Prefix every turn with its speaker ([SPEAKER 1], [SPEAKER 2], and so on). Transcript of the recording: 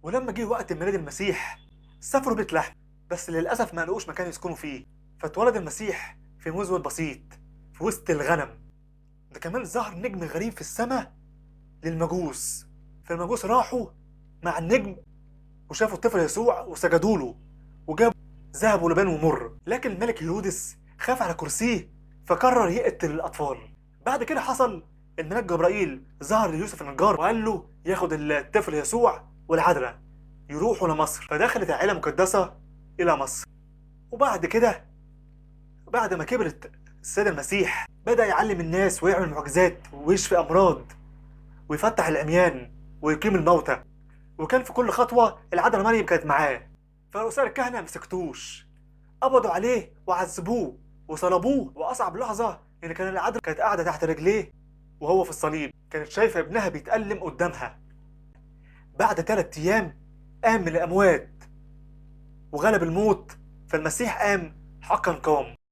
[SPEAKER 1] ولما جه وقت ميلاد المسيح سافروا بيت لحم، بس للأسف ما لقوش مكان يسكنوا فيه، فاتولد المسيح في مزود بسيط في وسط الغنم. ده كمان ظهر نجم غريب في السماء للمجوس، فالمجوس راحوا مع النجم وشافوا الطفل يسوع وسجدوا له وجابوا ذهب ولبان ومر. لكن الملك هيرودس خاف على كرسيه فقرر يقتل الأطفال. بعد كده حصل إن ملاك جبرائيل ظهر ليوسف النجار وقال له ياخد الطفل يسوع والعذراء يروحوا لمصر، فدخلت العائلة المقدسة إلى مصر. وبعد كده بعد ما كبرت السيد المسيح بدأ يعلم الناس ويعمل معجزات ويشفي أمراض ويفتح العميان ويقيم الموتى. وكان في كل خطوة العذراء مريم كانت معاه، فرؤساء الكهنة مسكتوش، قبضوا عليه وعذبوه وصلبوه. وأصعب لحظة إن كان العذراء كانت قاعدة تحت رجليه وهو في الصليب، كانت شايفة ابنها بيتألم قدامها. بعد 3 أيام قام من الأموات وغلب الموت، فالمسيح قام حقا قام.